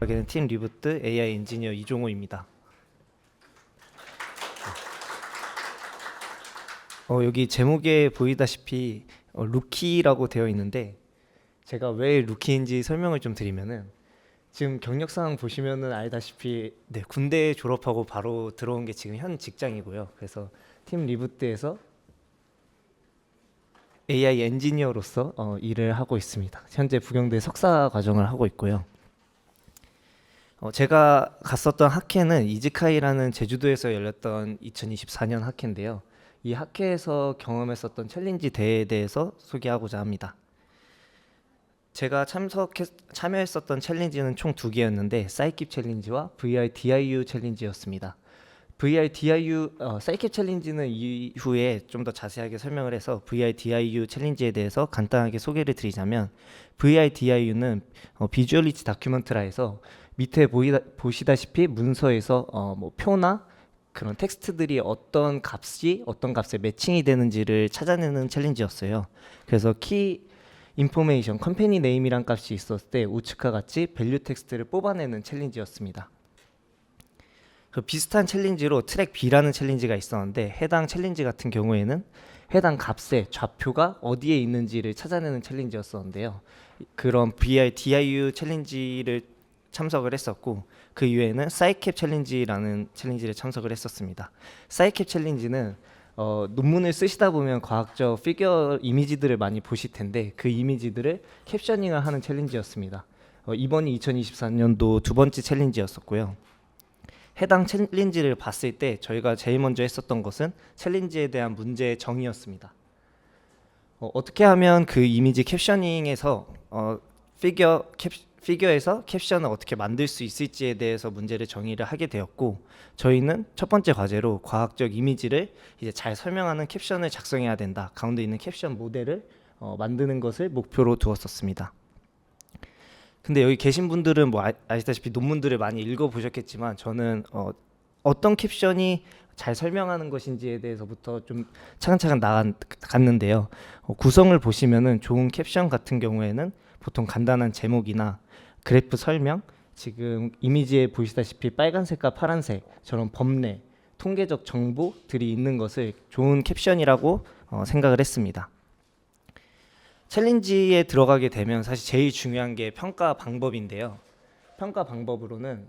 여기는 팀 리부트 AI 엔지니어 이종호입니다. 여기 제목에 보이다시피 루키라고 되어 있는데 제가 왜 루키인지 설명을 좀 드리면은 지금 경력상 보시면은 알다시피 군대 졸업하고 바로 들어온 게 지금 현 직장이고요. 그래서 팀 리부트에서 AI 엔지니어로서 일을 하고 있습니다. 현재 부경대 석사 과정을 하고 있고요. 제가 갔었던 학회는 이즈카이라는 제주도에서 열렸던 2024년 학회인데요. 이 학회에서 경험했었던 챌린지 대회에 대해서 소개하고자 합니다. 제가 참여했었던 챌린지는 총 2개였는데 사이킵 챌린지와 VRDIU 챌린지였습니다. VRDIU 사이킵 챌린지는 이후에 좀 더 자세하게 설명을 해서 VRDIU 챌린지에 대해서 간단하게 소개를 드리자면 VRDIU는 비주얼리티 다큐멘터라에서 밑에 보시다시피 문서에서 뭐 표나 그런 텍스트들이 어떤 값에 매칭이 되는지를 찾아내는 챌린지였어요. 그래서 키 인포메이션 컴퍼니 네임이란 값이 있었을 때 우측과 같이 밸류 텍스트를 뽑아내는 챌린지였습니다. 그 비슷한 챌린지로 트랙 B라는 챌린지가 있었는데 해당 챌린지 같은 경우에는 해당 값의 좌표가 어디에 있는지를 찾아내는 챌린지였었는데요. 그런 VRDIU 챌린지를 참석을 했었고 그 이후에는 사이캡 챌린지라는 챌린지를 참석을 했었습니다. 사이캡 챌린지는 논문을 쓰시다 보면 과학적 피규어 이미지들을 많이 보실 텐데 그 이미지들을 캡셔닝을 하는 챌린지였습니다. 이번이 2024년도 두 번째 챌린지였었고요. 해당 챌린지를 봤을 때 저희가 제일 먼저 했었던 것은 챌린지에 대한 문제 정의였습니다. 어떻게 하면 그 이미지 캡셔닝에서 피규어에서 캡션을 어떻게 만들 수 있을지에 대해서 문제를 정의를 하게 되었고 저희는 첫 번째 과제로 과학적 이미지를 이제 잘 설명하는 캡션을 작성해야 된다. 가운데 있는 캡션 모델을 만드는 것을 목표로 두었었습니다. 근데 여기 계신 분들은 뭐 아시다시피 논문들을 많이 읽어보셨겠지만 저는 어떤 캡션이 잘 설명하는 것인지에 대해서부터 좀 차근차근 나갔는데요. 구성을 보시면은 좋은 캡션 같은 경우에는 보통 간단한 제목이나 그래프 설명, 지금 이미지에 보시다시피 빨간색과 파란색처럼 법례, 통계적 정보들이 있는 것을 좋은 캡션이라고 생각을 했습니다. 챌린지에 들어가게 되면 사실 제일 중요한 게 평가 방법인데요. 평가 방법으로는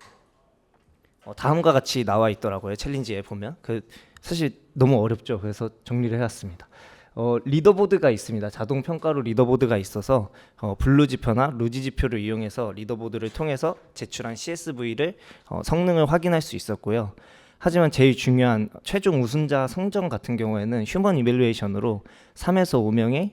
다음과 같이 나와 있더라고요. 챌린지에 보면 사실 너무 어렵죠. 그래서 정리를 해왔습니다. 리더보드가 있습니다. 자동 평가로 리더보드가 있어서 블루 지표나 루지 지표를 이용해서 리더보드를 통해서 제출한 CSV를 성능을 확인할 수 있었고요. 하지만 제일 중요한 최종 우승자 성적 같은 경우에는 휴먼 이밸루에이션으로 3에서 5명의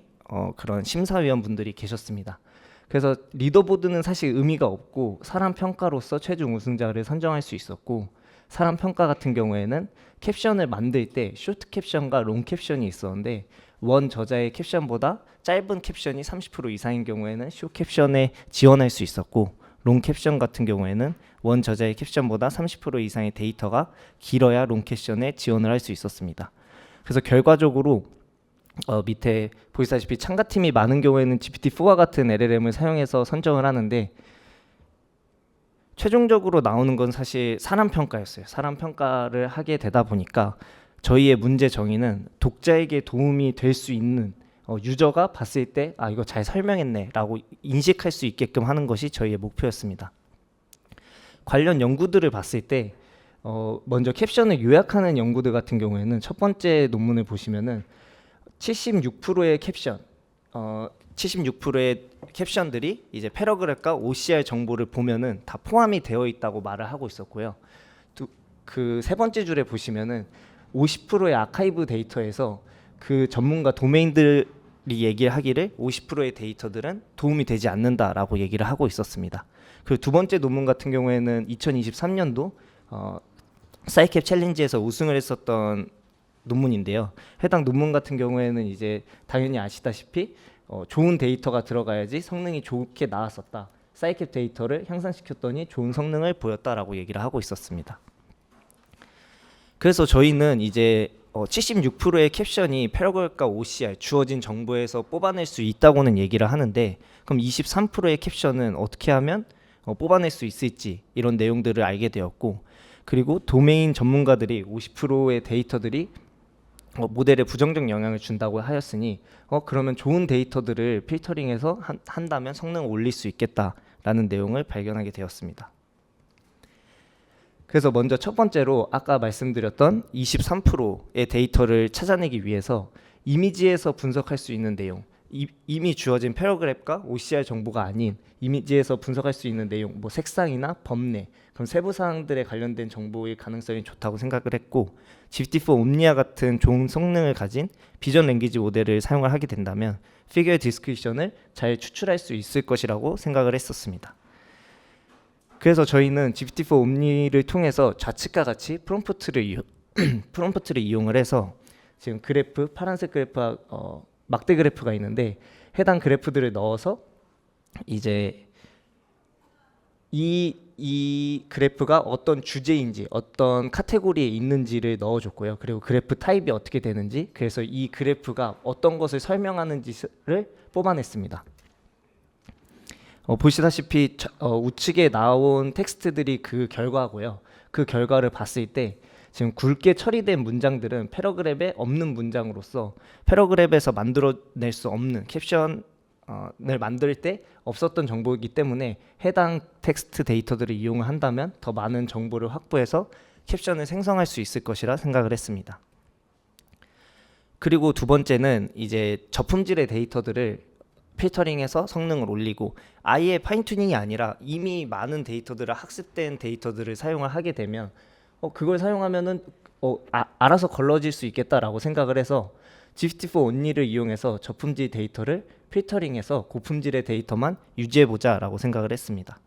그런 심사위원분들이 계셨습니다. 그래서 리더보드는 사실 의미가 없고 사람 평가로서 최종 우승자를 선정할 수 있었고 사람 평가 같은 경우에는 캡션을 만들 때 쇼트 캡션과 롱 캡션이 있었는데 원 저자의 캡션보다 짧은 캡션이 30% 이상인 경우에는 쇼 캡션에 지원할 수 있었고 롱 캡션 같은 경우에는 원 저자의 캡션보다 30% 이상의 데이터가 길어야 롱 캡션에 지원을 할 수 있었습니다. 그래서 결과적으로 밑에 보시다시피 참가팀이 많은 경우에는 GPT-4와 같은 LLM을 사용해서 선정을 하는데 최종적으로 나오는 건 사실 사람 평가였어요. 사람 평가를 하게 되다 보니까 저희의 문제 정의는 독자에게 도움이 될 수 있는 유저가 봤을 때 이거 잘 설명했네 라고 인식할 수 있게끔 하는 것이 저희의 목표였습니다. 관련 연구들을 봤을 때 먼저 캡션을 요약하는 연구들 같은 경우에는 첫 번째 논문을 보시면은 76%의 캡션 76%의 캡션들이 이제 패러그래프과 OCR 정보를 보면은 다 포함이 되어 있다고 말을 하고 있었고요. 그 세 번째 줄에 보시면은 50%의 아카이브 데이터에서 그 전문가 도메인들이 얘기를 하기를 50%의 데이터들은 도움이 되지 않는다라고 얘기를 하고 있었습니다. 그리고 두 번째 논문 같은 경우에는 2023년도 사이캡 챌린지에서 우승을 했었던 논문인데요. 해당 논문 같은 경우에는 이제 당연히 아시다시피 좋은 데이터가 들어가야지 성능이 좋게 나왔었다. 사이캡 데이터를 향상시켰더니 좋은 성능을 보였다라고 얘기를 하고 있었습니다. 그래서 저희는 이제 76%의 캡션이 패러그래프과 OCR 주어진 정보에서 뽑아낼 수 있다고는 얘기를 하는데 그럼 23%의 캡션은 어떻게 하면 뽑아낼 수 있을지 이런 내용들을 알게 되었고, 그리고 도메인 전문가들이 50%의 데이터들이 모델에 부정적 영향을 준다고 하였으니 그러면 좋은 데이터들을 필터링해서 한다면 성능을 올릴 수 있겠다라는 내용을 발견하게 되었습니다. 그래서 먼저 첫 번째로 아까 말씀드렸던 23%의 데이터를 찾아내기 위해서 이미지에서 분석할 수 있는 내용, 이미 주어진 패러그래프가 OCR 정보가 아닌 이미지에서 분석할 수 있는 내용, 뭐 색상이나 범례, 그럼 세부 사항들에 관련된 정보의 가능성이 좋다고 생각을 했고, GPT-4 옴니아 같은 좋은 성능을 가진 비전 랭귀지 모델을 사용을 하게 된다면 피규어 디스크리션을 잘 추출할 수 있을 것이라고 생각을 했었습니다. 그래서 저희는 GPT-4 옴니를 통해서 좌측과 같이 프롬프트를 이용을 해서 지금 그래프, 파란색 그래프와 막대 그래프가 있는데, 해당 그래프들을 넣어서 이제 이 그래프가 어떤 주제인지 어떤 카테고리에 있는지를 넣어줬고요. 그리고 그래프 타입이 어떻게 되는지, 그래서 이 그래프가 어떤 것을 설명하는지를 뽑아냈습니다. 보시다시피 우측에 나온 텍스트들이 그 결과고요. 그 결과를 봤을 때 지금 굵게 처리된 문장들은 패러그래프에 없는 문장으로서 패러그래프에서 만들어낼 수 없는 캡션을 만들 때 없었던 정보이기 때문에 해당 텍스트 데이터들을 이용을 한다면 더 많은 정보를 확보해서 캡션을 생성할 수 있을 것이라 생각을 했습니다. 그리고 두 번째는 이제 저품질의 데이터들을 필터링해서 성능을 올리고, 아예 파인튜닝이 아니라 이미 많은 데이터들을 학습된 데이터들을 사용을 하게 되면 그걸 사용하면은 알아서 걸러질 수 있겠다라고 생각을 해서 GPT-4 온리를 이용해서 저품질 데이터를 필터링해서 고품질의 데이터만 유지해보자라고 생각을 했습니다.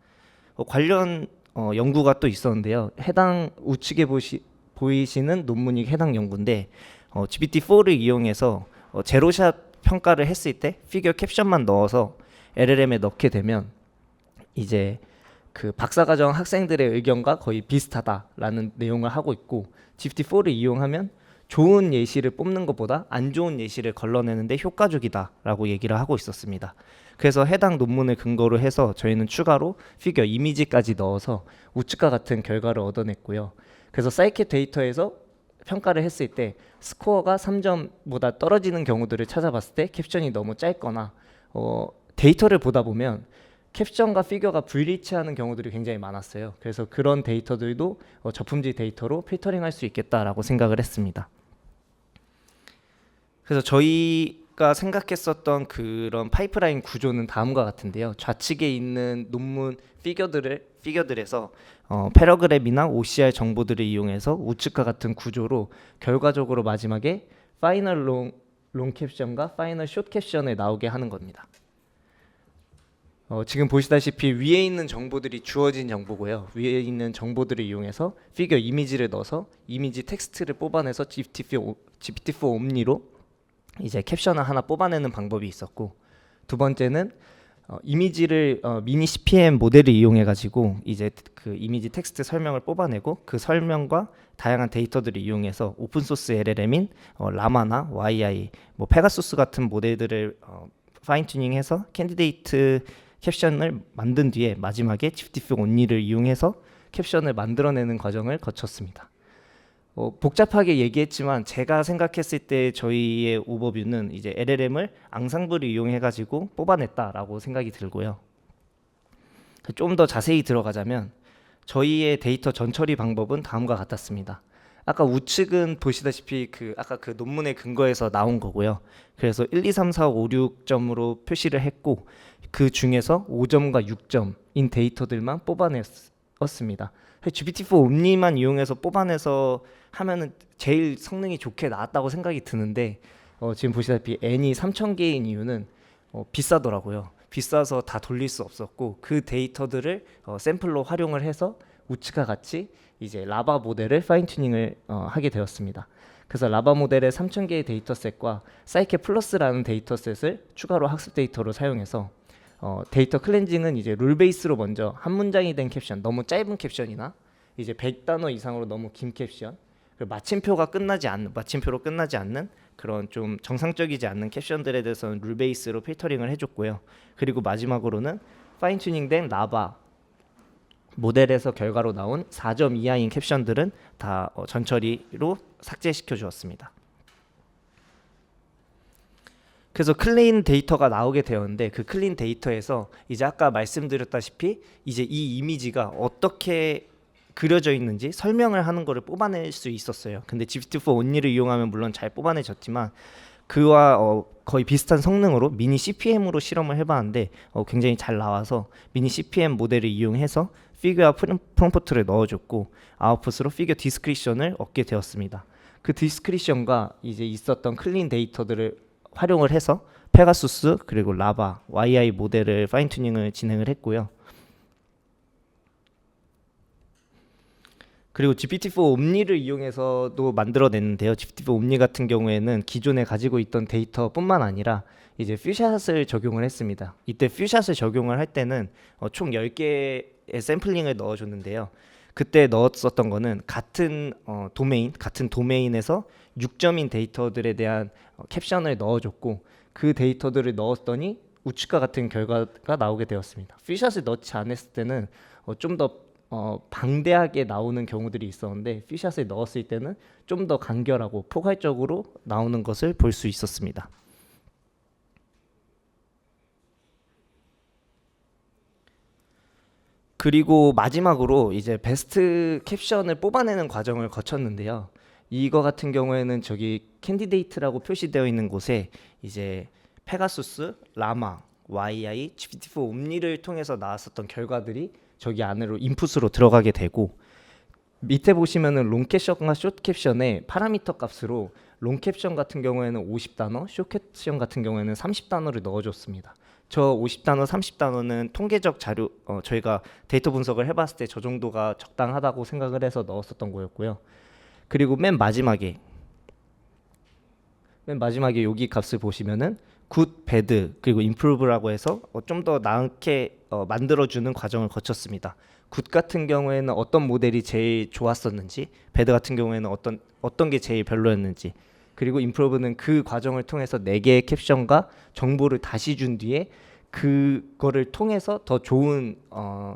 관련 연구가 또 있었는데요. 해당 우측에 보이시는 논문이 해당 연구인데, GPT-4를 이용해서 제로샷 평가를 했을 때 피규어 캡션만 넣어서 LLM에 넣게 되면 이제 그 박사과정 학생들의 의견과 거의 비슷하다라는 내용을 하고 있고, GPT-4를 이용하면 좋은 예시를 뽑는 것보다 안 좋은 예시를 걸러내는데 효과적이다라고 얘기를 하고 있었습니다. 그래서 해당 논문을 근거로 해서 저희는 추가로 피규어 이미지까지 넣어서 우측과 같은 결과를 얻어냈고요. 그래서 사이켓 데이터에서 평가를 했을 때 스코어가 3점보다 떨어지는 경우들을 찾아봤을 때 캡션이 너무 짧거나 데이터를 보다 보면 캡션과 피규어가 불일치하는 경우들이 굉장히 많았어요. 그래서 그런 데이터들도 저품질 데이터로 필터링할 수 있겠다라고 생각을 했습니다. 그래서 저희가 생각했었던 그런 파이프라인 구조는 다음과 같은데요. 좌측에 있는 논문 피규어들에서 패러그래프나 OCR 정보들을 이용해서 우측과 같은 구조로 결과적으로 마지막에 파이널 롱 캡션과 파이널 숏 캡션을 나오게 하는 겁니다. 지금 보시다시피 위에 있는 정보들이 주어진 정보고요. 위에 있는 정보들을 이용해서 피규어 이미지를 넣어서 이미지 텍스트를 뽑아내서 GPT-4 옴니로 이제 캡션을 하나 뽑아내는 방법이 있었고, 두 번째는 이미지를 미니 CPM 모델을 이용해 가지고 이제 그 이미지 텍스트 설명을 뽑아내고 그 설명과 다양한 데이터들을 이용해서 오픈 소스 LLM인 라마나 YI, 뭐 페가수스 같은 모델들을 파인 튜닝해서 캔디데이트 캡션을 만든 뒤에 마지막에 GPT-4 온리를 이용해서 캡션을 만들어내는 과정을 거쳤습니다. 복잡하게 얘기했지만 제가 생각했을 때 저희의 오버뷰는 이제 LLM을 앙상블을 이용해 가지고 뽑아냈다라고 생각이 들고요. 좀 더 자세히 들어가자면 저희의 데이터 전처리 방법은 다음과 같았습니다. 아까 우측은 보시다시피 아까 그 논문의 근거에서 나온 거고요. 그래서 1, 2, 3, 4, 5, 6점으로 표시를 했고, 그 중에서 5점과 6점인 데이터들만 뽑아냈습니다. GPT-4 옴니만 이용해서 뽑아내서 하면은 제일 성능이 좋게 나왔다고 생각이 드는데, 지금 보시다시피 N이 3000개인 이유는 비싸더라고요. 비싸서 다 돌릴 수 없었고, 그 데이터들을 샘플로 활용을 해서 우측과 같이 이제 라바 모델을 파인 튜닝을 하게 되었습니다. 그래서 라바 모델의 3000개의 데이터셋과 사이켓 플러스라는 데이터셋을 추가로 학습 데이터로 사용해서 데이터 클렌징은 이제 룰 베이스로 먼저 한 문장이 된 캡션, 너무 짧은 캡션이나 이제 100단어 이상으로 너무 긴 캡션, 마침표로 끝나지 않는 그런 좀 정상적이지 않는 캡션들에 대해서는 룰 베이스로 필터링을 해줬고요. 그리고 마지막으로는 파인 튜닝된 라바 모델에서 결과로 나온 4점 이하인 캡션들은 다 전처리로 삭제시켜 주었습니다. 그래서 클린 데이터가 나오게 되었는데 그 클린 데이터에서 이제 아까 말씀드렸다시피 이제 이 이미지가 어떻게 그려져 있는지 설명을 하는 거를 뽑아낼 수 있었어요. 근데 GPT-4 온리를 이용하면 물론 잘 뽑아내졌지만 그와 거의 비슷한 성능으로 미니 CPM으로 실험을 해봤는데 굉장히 잘 나와서 미니 CPM 모델을 이용해서 피규어 프롬프트를 넣어줬고 아웃풋으로 피규어 디스크리션을 얻게 되었습니다. 그 디스크리션과 이제 있었던 클린 데이터들을 활용을 해서 페가수스 그리고 라바, YI 모델을 파인 튜닝을 진행을 했고요. 그리고 GPT-4 옴니를 이용해서도 만들어냈는데요. GPT-4 옴니 같은 경우에는 기존에 가지고 있던 데이터뿐만 아니라 이제 퓨샷을 적용을 했습니다. 이때 퓨샷을 적용을 할 때는 총 10개의 샘플링을 넣어줬는데요. 그때 넣었었던 거는 같은 도메인에서 6점인 데이터들에 대한 캡션을 넣어줬고 그 데이터들을 넣었더니 우측과 같은 결과가 나오게 되었습니다. 퓨샷을 넣지 않았을 때는 좀 더 방대하게 나오는 경우들이 있었는데 퓨샷을 넣었을 때는 좀 더 간결하고 포괄적으로 나오는 것을 볼 수 있었습니다. 그리고 마지막으로 이제 베스트 캡션을 뽑아내는 과정을 거쳤는데요. 이거 같은 경우에는 저기 캔디데이트라고 표시되어 있는 곳에 이제 페가수스, 라마, YI, GPT-4 옴니를 통해서 나왔었던 결과들이 저기 안으로 인풋으로 들어가게 되고 밑에 보시면은 롱 캡션과 숏 캡션의 파라미터 값으로 롱 캡션 같은 경우에는 50단어, 숏 캡션 같은 경우에는 30단어를 넣어줬습니다. 저 50단어, 30단어는 통계적 자료, 저희가 데이터 분석을 해봤을 때 저 정도가 적당하다고 생각을 해서 넣었었던 거였고요. 그리고 맨 마지막에 여기 값을 보시면은 굿, 배드 그리고 임프루브라고 해서 좀 더 나게 만들어주는 과정을 거쳤습니다. 굿 같은 경우에는 어떤 모델이 제일 좋았었는지, 배드 같은 경우에는 어떤 게 제일 별로였는지, 그리고 임프루브는 그 과정을 통해서 4개의 캡션과 정보를 다시 준 뒤에 그거를 통해서 더 좋은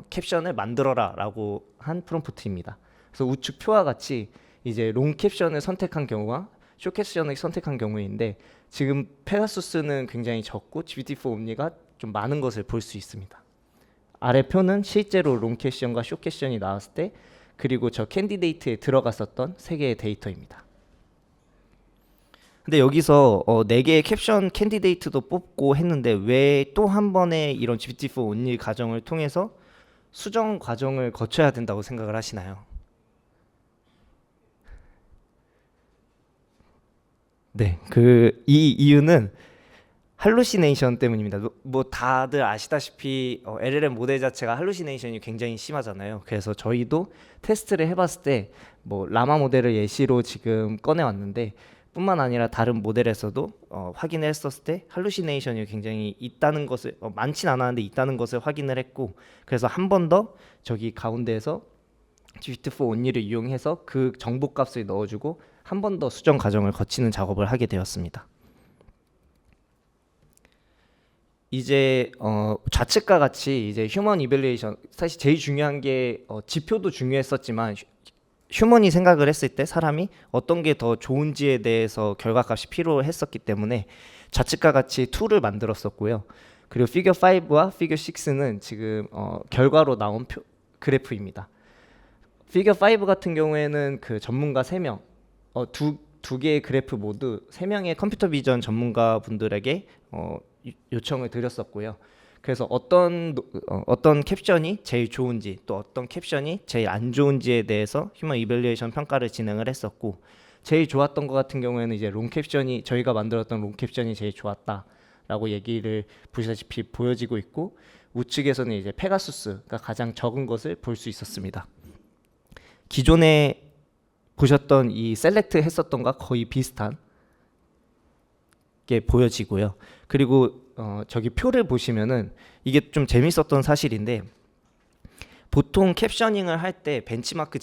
캡션을 만들어라라고 한 프롬프트입니다. 그래서 우측 표와 같이 이제 롱 캡션을 선택한 경우와 숏 캡션을 선택한 경우인데 지금 페가수스는 굉장히 적고 GPT-4 옴니가 좀 많은 것을 볼 수 있습니다. 아래 표는 실제로 롱 캡션과 숏 캡션이 나왔을 때 그리고 저 캔디데이트에 들어갔었던 3개의 데이터입니다. 근데 여기서 4개의 캡션 캔디데이트도 뽑고 했는데 왜 또 한 번의 이런 GPT-4 온리 과정을 통해서 수정 과정을 거쳐야 된다고 생각을 하시나요? 네, 이 이유는 할루시네이션 때문입니다. 뭐 다들 아시다시피 LLM 모델 자체가 할루시네이션이 굉장히 심하잖아요. 그래서 저희도 테스트를 해봤을 때 뭐 라마 모델을 예시로 지금 꺼내왔는데 뿐만 아니라 다른 모델에서도 확인을 했었을 때 할루시네이션이 굉장히 있다는 것을 많진 않았는데 있다는 것을 확인을 했고 그래서 한 번 더 저기 가운데에서 GPT-4 온리를 이용해서 그 정보 값을 넣어주고 한 번 더 수정 과정을 거치는 작업을 하게 되었습니다. 이제 좌측과 같이 이제 휴먼 이밸리에이션 사실 제일 중요한 게 지표도 중요했었지만 휴먼이 생각을 했을 때 사람이 어떤 게 더 좋은지에 대해서 결과값이 필요했었기 때문에 좌측과 같이 툴을 만들었었고요. 그리고 피겨 5와 피겨 6는 지금 결과로 나온 그래프입니다. 피겨 5 같은 경우에는 그 전문가 3명 두 개의 그래프 모두 3명의 컴퓨터 비전 전문가 분들에게 요청을 드렸었고요. 그래서 어떤 캡션이 제일 좋은지 또 어떤 캡션이 제일 안 좋은지에 대해서 휴먼 이밸리에이션 평가를 진행을 했었고 제일 좋았던 것 같은 경우에는 이제 롱 캡션이 저희가 만들었던 롱 캡션이 제일 좋았다라고 얘기를 보시다시피 보여지고 있고 우측에서는 이제 페가수스가 가장 적은 것을 볼 수 있었습니다. 기존에 보셨던 이 셀렉트 했었던과 거의 비슷한 게 보여지고요. 그리고 저기 표를 보시면은 이게 좀 재밌었던 사실인데 보통 캡셔닝을 할 때 벤치마크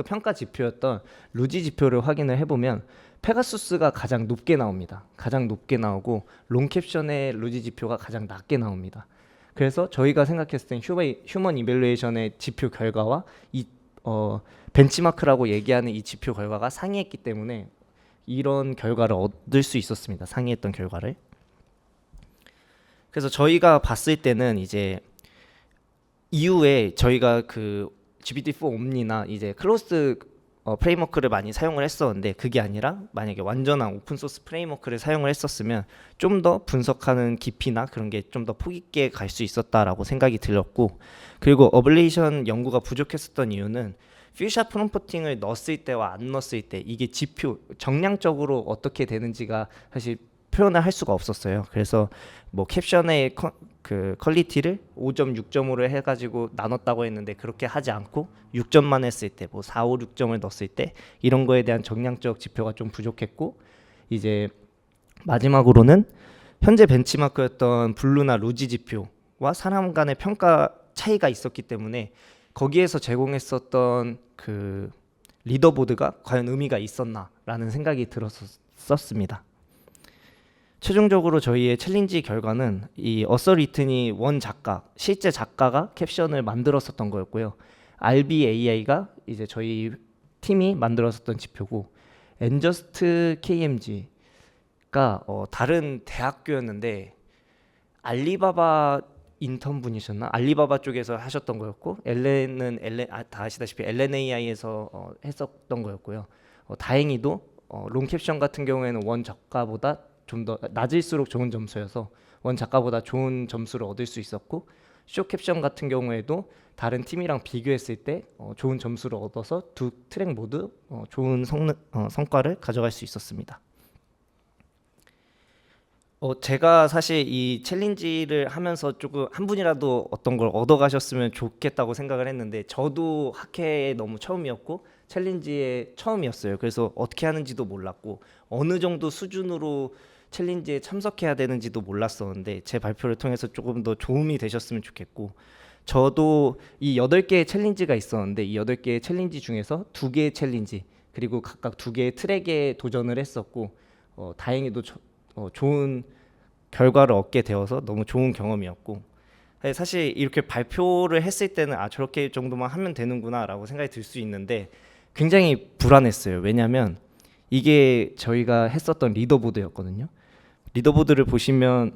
평가 지표였던 루지 지표를 확인을 해보면 페가수스가 가장 높게 나옵니다. 가장 높게 나오고 롱 캡션의 루지 지표가 가장 낮게 나옵니다. 그래서 저희가 생각했을 땐 휴먼 이밸루에이션의 지표 결과와 이 벤치마크라고 얘기하는 이 지표 결과가 상이했기 때문에 이런 결과를 얻을 수 있었습니다. 상이했던 결과를. 그래서 저희가 봤을 때는 이제 이후에 저희가 그 GPT-4 옴니나 이제 클로스 프레임워크를 많이 사용을 했었는데, 그게 아니라 만약에 완전한 오픈소스 프레임워크를 사용을 했었으면 좀 더 분석하는 깊이나 그런 게 좀 더 폭 있게 갈 수 있었다라고 생각이 들었고, 그리고 어블레이션 연구가 부족했었던 이유는 퓨샷 프롬프팅을 넣었을 때와 안 넣었을 때 이게 지표 정량적으로 어떻게 되는지가 사실 표현을 할 수가 없었어요. 그래서 뭐 캡션의 그 퀄리티를 5점, 6점으로 해가지고 나눴다고 했는데 그렇게 하지 않고 6점만 했을 때, 뭐 4, 5, 6점을 넣었을 때 이런 거에 대한 정량적 지표가 좀 부족했고, 이제 마지막으로는 현재 벤치마크였던 블루나 루지 지표와 사람 간의 평가 차이가 있었기 때문에 거기에서 제공했었던 그 리더보드가 과연 의미가 있었나라는 생각이 들었었습니다. 최종적으로 저희의 챌린지 결과는 이 어서 리튼이 원 작가, 실제 작가가 캡션을 만들었었던 거였고요. RBAI가 이제 저희 팀이 만들었었던 지표고, 엔저스트 KMG가 다른 대학교였는데 알리바바 인턴 분이셨나? 알리바바 쪽에서 하셨던 거였고, 다 아시다시피 LNAI에서 했었던 거였고요. 다행히도 롱 캡션 같은 경우에는 원 작가보다 좀 더 낮을수록 좋은 점수여서 원 작가보다 좋은 점수를 얻을 수 있었고, 쇼 캡션 같은 경우에도 다른 팀이랑 비교했을 때 좋은 점수를 얻어서 두 트랙 모두 좋은 성과를 가져갈 수 있었습니다. 제가 사실 이 챌린지를 하면서 조금 한 분이라도 어떤 걸 얻어가셨으면 좋겠다고 생각을 했는데, 저도 학회에 너무 처음이었고 챌린지에 처음이었어요. 그래서 어떻게 하는지도 몰랐고 어느 정도 수준으로 챌린지에 참석해야 되는지도 몰랐었는데, 제 발표를 통해서 조금 더 도움이 되셨으면 좋겠고, 저도 이 8개의 챌린지가 있었는데 이 8개의 챌린지 중에서 2개의 챌린지 그리고 각각 2개의 트랙에 도전을 했었고, 다행히도 좋은 결과를 얻게 되어서 너무 좋은 경험이었고, 사실 이렇게 발표를 했을 때는 저렇게 정도만 하면 되는구나 라고 생각이 들 수 있는데 굉장히 불안했어요. 왜냐하면 이게 저희가 했었던 리더보드였거든요. 리더보드를 보시면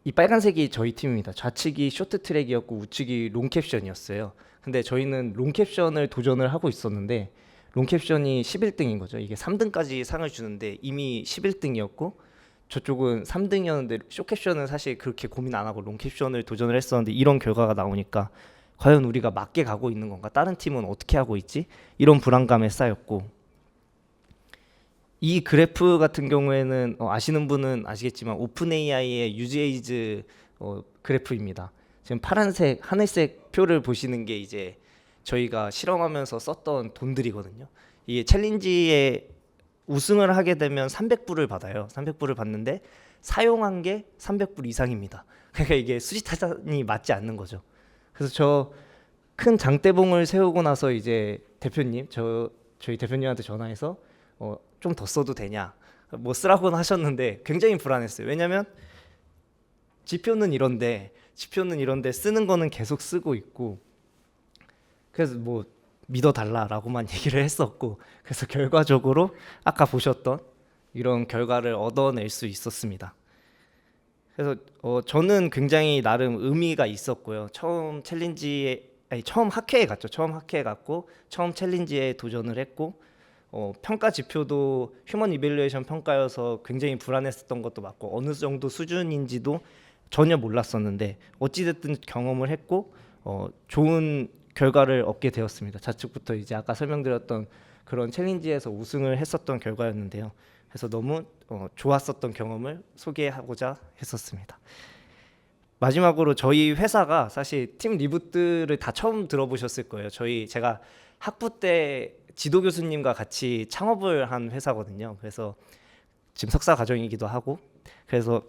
이 빨간색이 저희 팀입니다. 좌측이 쇼트트랙이었고 우측이 롱캡션이었어요. 근데 저희는 롱캡션을 도전을 하고 있었는데 롱캡션이 11등인 거죠. 이게 3등까지 상을 주는데 이미 11등이었고 저쪽은 3등이었는데 쇼캡션은 사실 그렇게 고민 안 하고 롱캡션을 도전을 했었는데, 이런 결과가 나오니까 과연 우리가 맞게 가고 있는 건가? 다른 팀은 어떻게 하고 있지? 이런 불안감에 쌓였고, 이 그래프 같은 경우에는 아시는 분은 아시겠지만 오픈 AI의 유즈에이즈 그래프입니다. 지금 파란색, 하늘색 표를 보시는 게 이제 저희가 실험하면서 썼던 돈들이거든요. 이게 챌린지에 우승을 하게 되면 300불을 받아요. 300불을 받는데 사용한 게 300불 이상입니다. 그러니까 이게 수지타산이 맞지 않는 거죠. 그래서 저 큰 장대봉을 세우고 나서 이제 저희 대표님한테 전화해서 좀 더 써도 되냐, 뭐 쓰라고는 하셨는데 굉장히 불안했어요. 왜냐면 지표는 이런데 쓰는 거는 계속 쓰고 있고, 그래서 뭐 믿어달라라고만 얘기를 했었고, 그래서 결과적으로 아까 보셨던 이런 결과를 얻어낼 수 있었습니다. 그래서 저는 굉장히 나름 의미가 있었고요. 처음 학회에 갔죠. 처음 학회에 갔고 처음 챌린지에 도전을 했고, 평가 지표도 휴먼 이밸루에이션 평가여서 굉장히 불안했었던 것도 맞고 어느 정도 수준인지도 전혀 몰랐었는데 어찌됐든 경험을 했고 좋은 결과를 얻게 되었습니다. 좌측부터 이제 아까 설명드렸던 그런 챌린지에서 우승을 했었던 결과였는데요. 그래서 너무 좋았었던 경험을 소개하고자 했었습니다. 마지막으로 저희 회사가 사실 팀 리부트를 다 처음 들어보셨을 거예요. 제가 학부 때 지도 교수님과 같이 창업을 한 회사거든요. 그래서 지금 석사 과정이기도 하고, 그래서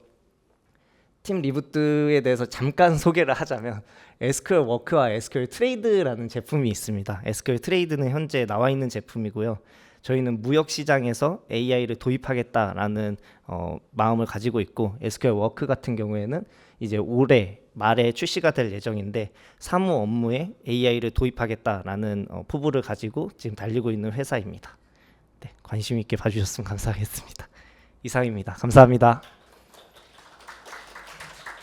팀 리부트에 대해서 잠깐 소개를 하자면 SQL 워크와 SQL 트레이드라는 제품이 있습니다. SQL 트레이드는 현재 나와 있는 제품이고요. 저희는 무역 시장에서 AI를 도입하겠다라는 마음을 가지고 있고, SQL 워크 같은 경우에는 이제 올해 말에 출시가 될 예정인데 사무 업무에 AI를 도입하겠다라는 포부를 가지고 지금 달리고 있는 회사입니다. 네, 관심 있게 봐주셨으면 감사하겠습니다. 이상입니다. 감사합니다.